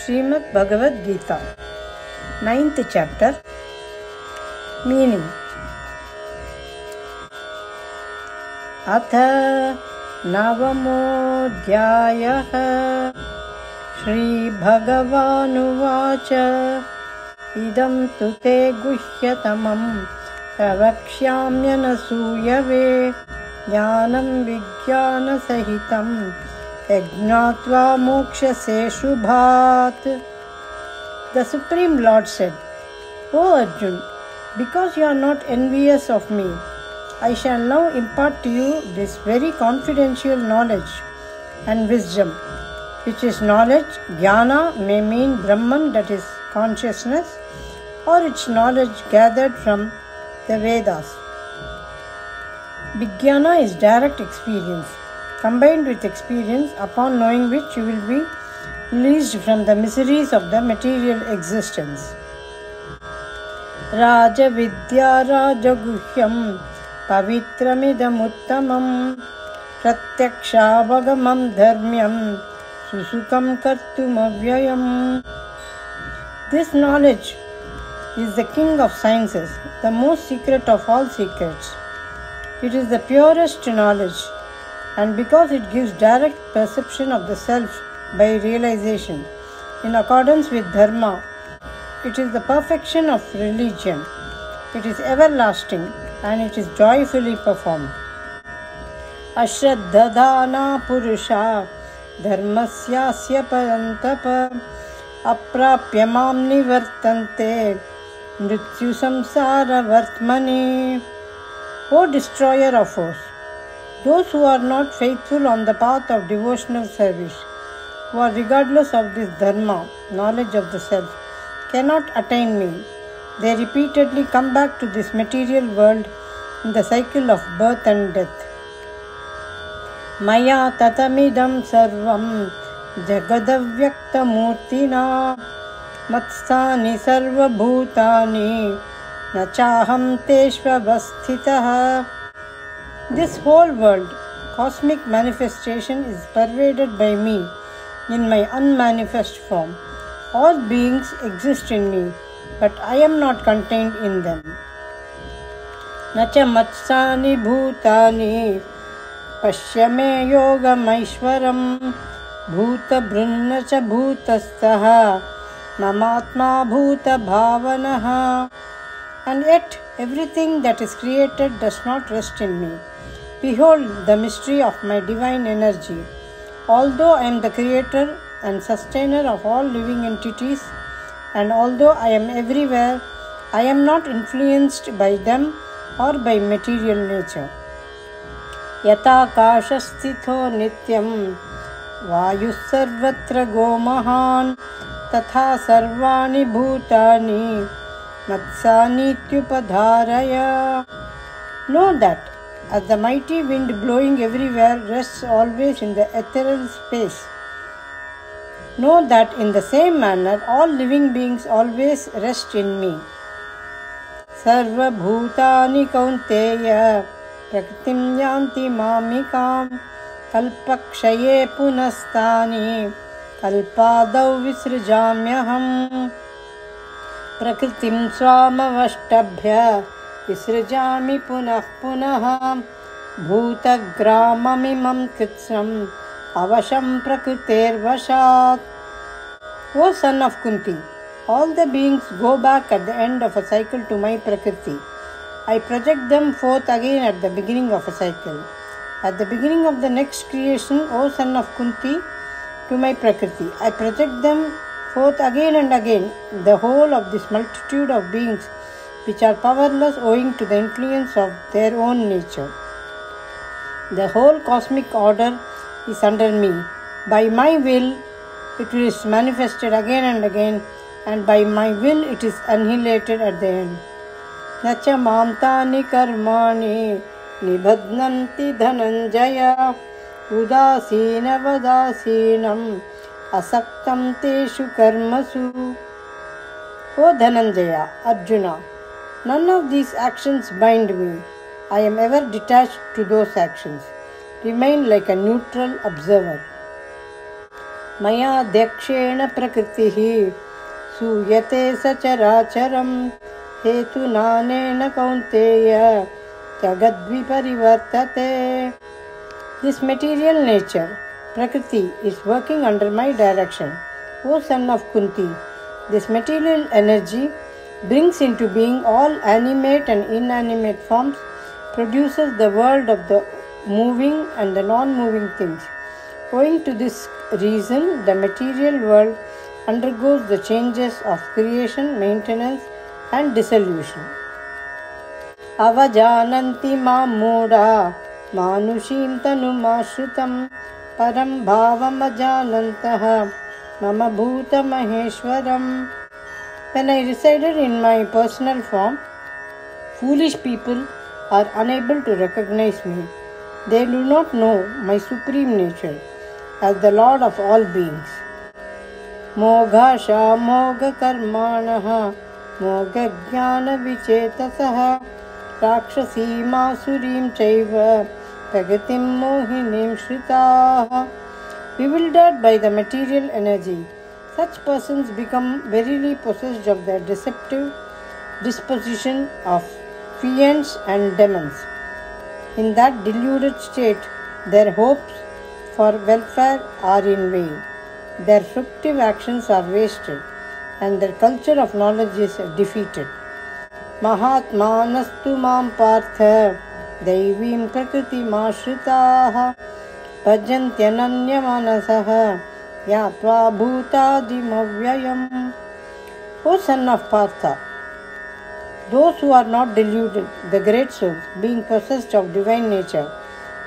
Srimad Bhagavad Gita, 9th chapter. Meaning. Atha Navamodhyayah Shri Bhagavanuvacha Idam tu te guhyatamam pravakshyamyanasuyave Jnanam Vijnana Sahitam Yajnatva Mokshase Shubhat. The Supreme Lord said, O Arjun, because you are not envious of me, I shall now impart to you this very confidential knowledge and wisdom, which is knowledge. Jnana may mean Brahman, that is consciousness, or its knowledge gathered from the Vedas. Vijnana is direct experience, combined with experience, upon knowing which you will be released from the miseries of the material existence. Raja Vidya Raja Guhyam Pavitramidam Uttamam Pratyaksha-vagamam Dharmyam Susukam Kartum Avyayam. This knowledge is the king of sciences, the most secret of all secrets. It is the purest knowledge, and because it gives direct perception of the self by realization, in accordance with dharma, it is the perfection of religion. It is everlasting, and it is joyfully performed. Ashraddhadana purusha dharmasyasya parantapa aprapya mam nivartante mrityu samsara vartmani. O destroyer of foes, those who are not faithful on the path of devotional service, who are regardless of this dharma, knowledge of the self, cannot attain me. They repeatedly come back to this material world in the cycle of birth and death. Maya tatamidam sarvam jagadavyakta murtina matstani sarva bhutani nachaham teshvavasthitah. This whole world, cosmic manifestation, is pervaded by me in my unmanifest form. All beings exist in me, but I am not contained in them. Nacha matsani bhutani pashyame yogam aishwaram bhuta brunna cha bhutastaha mamatma bhuta bhavanaha. And yet everything that is created does not rest in me. Behold the mystery of my divine energy. Although I am the creator and sustainer of all living entities, and although I am everywhere, I am not influenced by them or by material nature. Yata kashasthitho nityam vayus sarvatra gomahan tatha sarvani bhutani matsanityupadharaya. Know that as the mighty wind blowing everywhere rests always in the ethereal space, know that in the same manner all living beings always rest in me. Sarva bhutani kaunteya prakritim yanti mamikam kalpakshaye punastani kalpadau visrjamyaham prakritim swamavashtabhya visrjami punah punah bhutagramamimam kritsam avasham prakriter vashat. O son of Kunti, all the beings go back at the end of a cycle to my Prakriti. I project them forth again at the beginning of a cycle. At the beginning of the next creation, O son of Kunti, to my Prakriti, I project them forth again and again, the whole of this multitude of beings which are powerless owing to the influence of their own nature. The whole cosmic order is under me. By my will it is manifested again and again, and by my will it is annihilated at the end. Nacha mamtani karmani nibadnanti dhananjaya udasina vadasinam asaktam teshu karmasu. O Dhananjaya, Arjuna, none of these actions bind me. I am ever detached to those actions. Remain like a neutral observer. मयाध्यक्षेण प्रकृतिः सूयते सचराचरं हेतुनानेन Kaunteya जगद्विपरिवर्तते. This material nature, Prakriti, is working under my direction. O son of Kunti, this material energy brings into being all animate and inanimate forms, produces the world of the moving and the non-moving things. Owing to this reason, the material world undergoes the changes of creation, maintenance and dissolution. Avajananti mam mooda manushim tanumashritam param bhavam ajanantah mama bhuta maheshwaram. When I resided in my personal form, foolish people are unable to recognize me. They do not know my supreme nature as the Lord of all beings. Moghasha moga karmanaha moga jnana vicetasaha rakshasim asurim chaiva pragatim mohinim shritaha. Bewildered by the material energy, such persons become verily possessed of the deceptive disposition of fiends and demons. In that deluded state, their hopes for welfare are in vain, their fructive actions are wasted, and their culture of knowledge is defeated. Mahatmanastu mam partha daivim prakritim ashritaha bhajantyananya manasaha yatva bhutadim avyayam. O son of Partha, those who are not deluded, the great souls, being possessed of divine nature,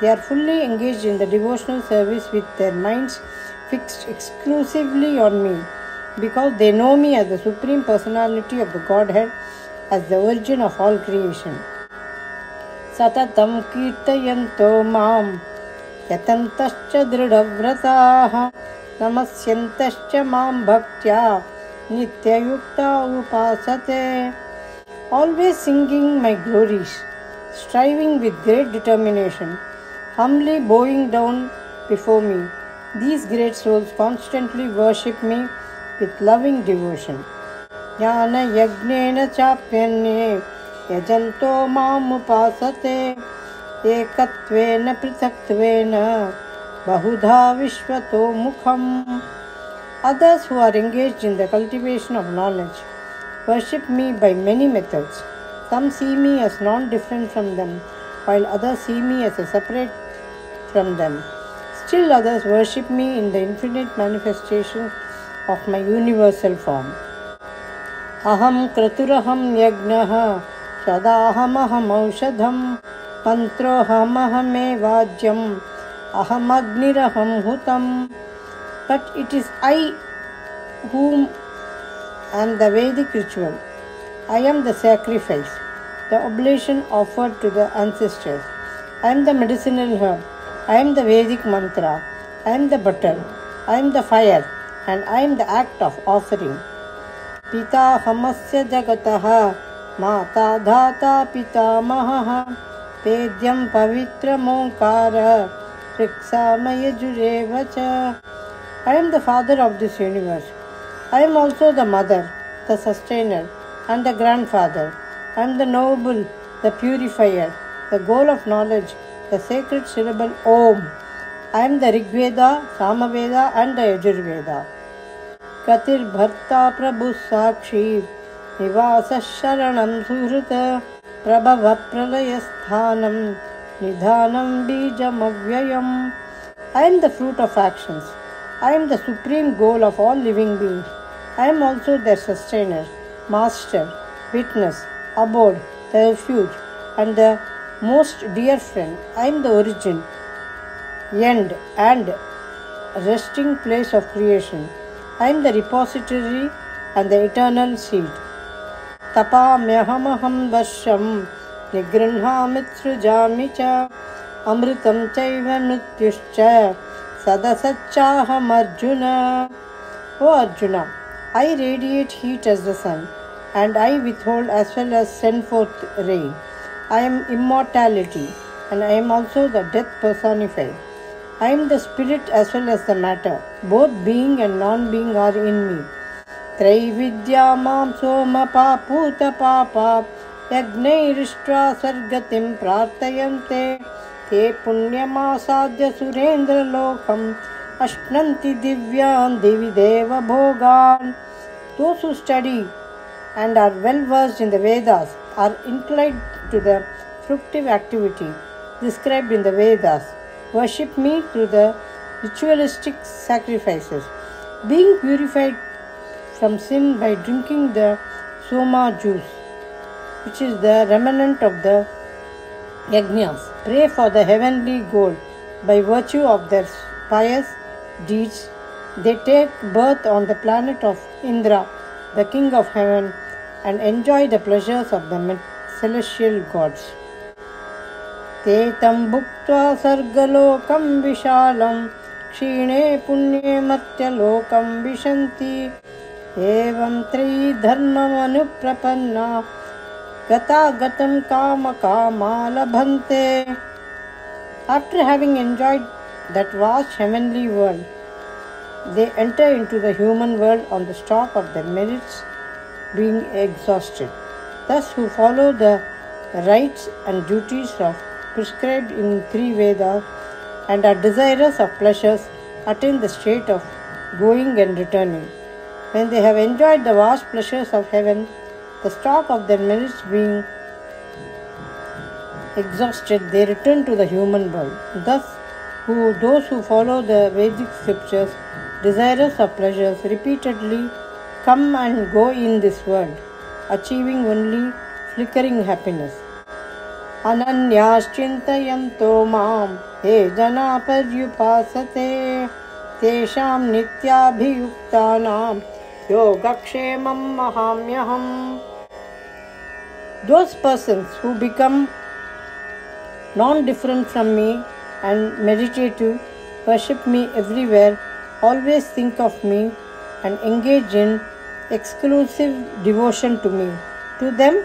they are fully engaged in the devotional service with their minds fixed exclusively on me, because they know me as the Supreme Personality of the Godhead, as the origin of all creation. Satatam kirtayanto mam yatantascha dridhavrataha namasyantascha mam bhaktya nityayukta upasate. Always singing my glories, striving with great determination, humbly bowing down before me, these great souls constantly worship me with loving devotion. Jnana yagnena chapyanye yajanto mam upasate ekatvena prithaktvena bahudha vishvato mukham. Others who are engaged in the cultivation of knowledge worship me by many methods. Some see me as non-different from them, while others see me as a separate from them. Still others worship me in the infinite manifestation of my universal form. Aham kraturaham yajnaha sadaham aushadham mantroham vajyam aham agniraham hutam. But it is I whom am the Vedic ritual. I am the sacrifice, the oblation offered to the ancestors. I am the medicinal herb. I am the Vedic mantra. I am the butter. I am the fire. And I am the act of offering. Pita hamasya jagataha mata dhata pitamaha pedyam pavitra monkara riksamaya jurevacha. I am the father of this universe. I am also the mother, the sustainer, and the grandfather. I am the noble, the purifier, the goal of knowledge, the sacred syllable Om. I am the Rigveda, Samaveda, and the Yajurveda. Katir Bharta Prabhu Sakshi Nivasa Sharanam Suhrita Prabhava Pralaya Sthanam Nidhanam Bijam Avyayam. I am the fruit of actions. I am the supreme goal of all living beings. I am also their sustainer, master, witness, abode, the refuge, and the most dear friend. I am the origin, end, and resting place of creation. I am the repository and the eternal seed. Tapamyahamaham varsham nigrinhamitsrujami cha amritam chaiva mrityuscha sadasachaham Arjuna. O Arjuna, I radiate heat as the sun, and I withhold as well as send forth rain. I am immortality, and I am also the death personified. I am the spirit as well as the matter. Both being and non-being are in me. Traividya mam soma paputa papa yagnairishtra sargatim prartayante te punyamasadya surendra lokam ashnanti divyan divideva bhogan. Those who study and are well versed in the Vedas are inclined to the fructive activity described in the Vedas. Worship me through the ritualistic sacrifices. Being purified from sin by drinking the soma juice, which is the remnant of the yajnas. Pray for the heavenly goal. By virtue of their pious deeds, they take birth on the planet of Indra, the king of heaven, and enjoy the pleasures of the celestial gods. ते तं भुक्त्वा सर्गलोकं विशालं क्षीणे पुण्ये मर्त्यलोकं विशन्ति एवं त्रिधर्ममनुप्रपन्ना गतागतं कामकामा लभन्ते. After having enjoyed that vast heavenly world, they enter into the human world on the stock of their merits being exhausted. Thus, who follow the rights and duties prescribed in 3 Vedas and are desirous of pleasures attain the state of going and returning. When they have enjoyed the vast pleasures of heaven, the stock of their merits being exhausted, they return to the human world. Thus, those who follow the Vedic scriptures, desirous of pleasures, repeatedly come and go in this world, achieving only flickering happiness. Ananyaschintayanto mam he jana paryupasate tesham nityabhiyuktanam yogakshemam mahamyaham. Those persons who become non-different from me and meditative, worship me everywhere, always think of me and engage in exclusive devotion to me. To them,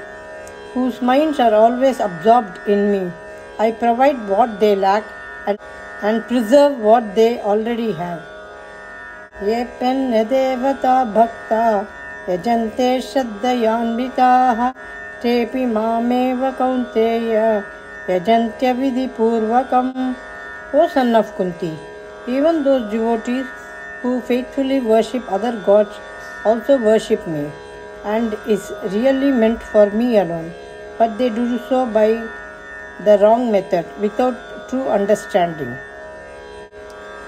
whose minds are always absorbed in me, I provide what they lack and preserve what they already have. Ye penne devata bhakta yajante shraddhayanvitaha tepi mameva kaunteya yajantya vidhi purvakam. O son of Kunti, even those devotees who faithfully worship other gods also worship me, and is really meant for me alone, but they do so by the wrong method, without true understanding.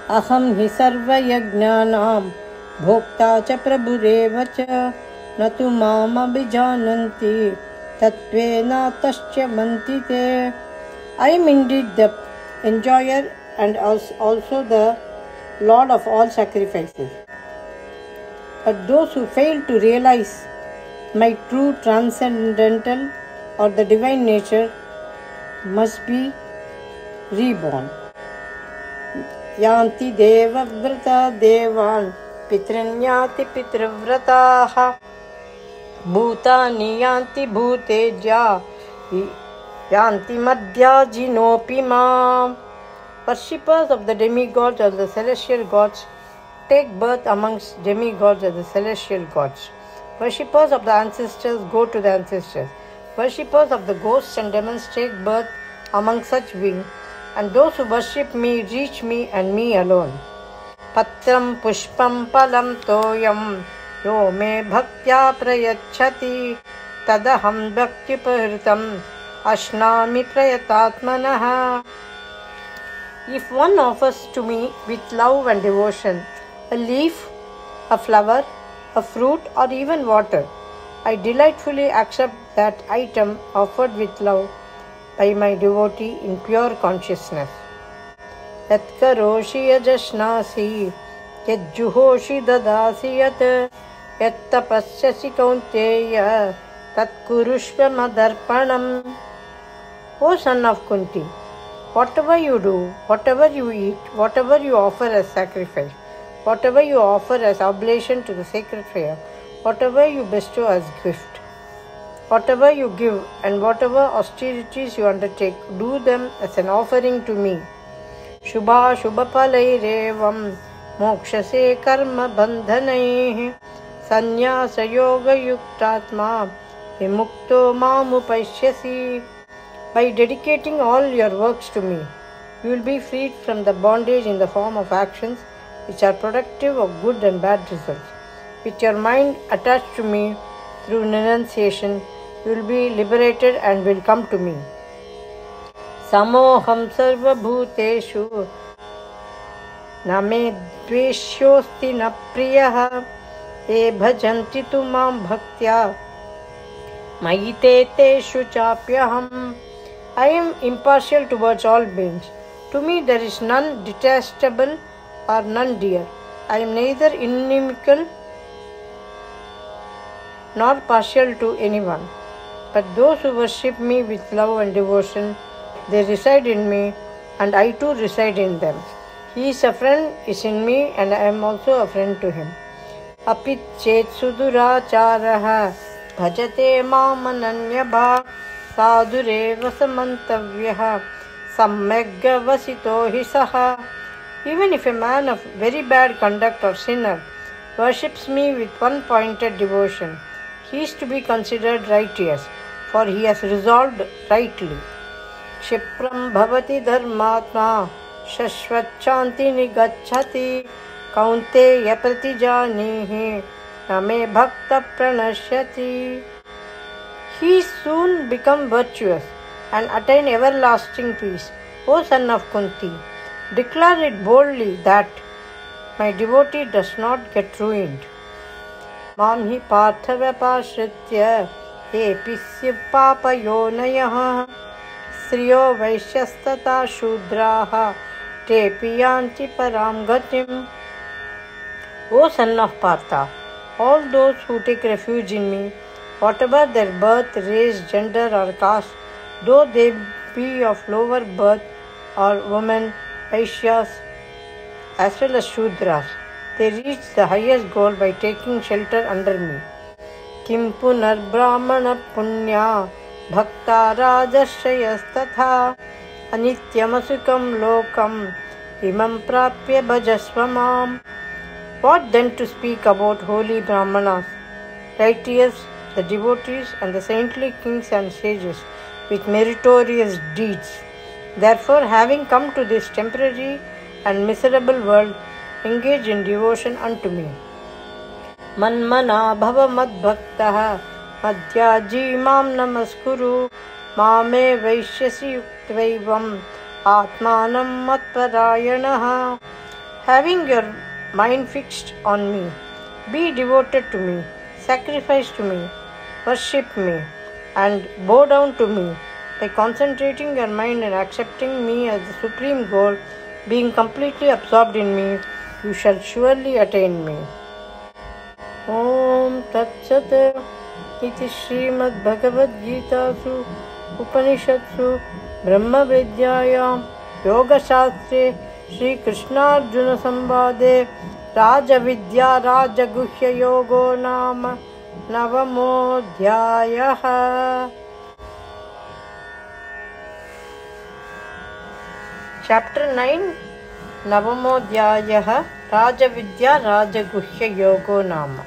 Aham hi sarva yajnanam bhokta cha prabhureva cha natu mam abhijananti tatvena tasya mantite. I am indeed the enjoyer and also the Lord of all sacrifices. But those who fail to realize my true transcendental or the divine nature must be reborn. Yanti deva vrata devan pitranyati pitravrataha bhutani yanti bhuteja yanti madhya jinopi mam. Worshippers of the demigods or the celestial gods take birth amongst demigods or the celestial gods. Worshippers of the ancestors go to the ancestors. Worshippers of the ghosts and demons take birth among such beings, and those who worship me reach me and me alone. Patram pushpam palam toyam yo me bhaktya prayachati tadaham bhakti pahritam ashnami prayatatmanaha. If one offers to me with love and devotion a leaf, a flower, a fruit, or even water, I delightfully accept that item offered with love by my devotee in pure consciousness. Yat karoshi yajashnasi yat juhoshi dadasi yat tapasyasi kaunteya tat kurushva madarpanam. O son of Kunti, whatever you do, whatever you eat, whatever you offer as sacrifice, whatever you offer as oblation to the sacred fire, whatever you bestow as gift, whatever you give, and whatever austerities you undertake, do them as an offering to me. शुभाशुभफलैरेवं मोक्षसे कर्मबन्धनैः संन्यासयोगयुक्तात्मा विमुक्तो मामुपैष्यसि. By dedicating all your works to me, you will be freed from the bondage in the form of actions which are productive of good and bad results. With your mind attached to me through renunciation, you will be liberated and will come to me. Samoham sarva bhuteshu na me dveshyosti na priyah te bhajanti tu mam bhaktya mayite teshu chapyaham. I am impartial towards all beings. To me there is none detestable or none dear. I am neither inimical nor partial to anyone. But those who worship me with love and devotion, they reside in me, and I too reside in them. He is a friend, is in me, and I am also a friend to him. Apit chet suduracharah bhajate mamananyabha sadureva samantavyah sammyagya vasito hi saha. Even if a man of very bad conduct or sinner worships me with one-pointed devotion, he is to be considered righteous, for he has resolved rightly. Kshipram bhavati dharmatma shashvachanti nigacchati kaunteya pratijanihi name bhakta pranashyati. He soon become virtuous and attain everlasting peace. O son of Kunti, declare it boldly that my devotee does not get ruined. Mam hi parthavapashritya episya papayonayah Sriyo Vaishyastata Shudraha Tepiyanti Param Gatim. O son of Partha, all those who take refuge in me, whatever their birth, race, gender or caste, though they be of lower birth or women, Vaishyas, as well as Shudras, they reach the highest goal by taking shelter under me. Kim punar brahmana punya bhakta rajashayastatha anityamasukam lokam imam prapya bhajasvamam. What then to speak about holy brahmanas, righteous, the devotees and the saintly kings and sages with meritorious deeds? Therefore, having come to this temporary and miserable world, engage in devotion unto me. Manmana bhava madbhaktaha madhyaji mam namaskuru mame vaishyasi yuktavaivam atmanam matparayanaha. Having your mind fixed on me, be devoted to me, sacrifice to me, worship me, and bow down to me. By concentrating your mind and accepting me as the supreme goal, being completely absorbed in me, you shall surely attain me. Om Tat Sat iti Srimad Bhagavad Gitasu Upanishatsu Brahma Vidyayam Yoga Shastre Shri Krishna Arjuna Sambade Raja Vidya Raja Guhya Yogo Nama Navamo Dhyayaha. Chapter 9 Navamo Dhyayaha Raja Vidya Raja Guhya Yogo Nama.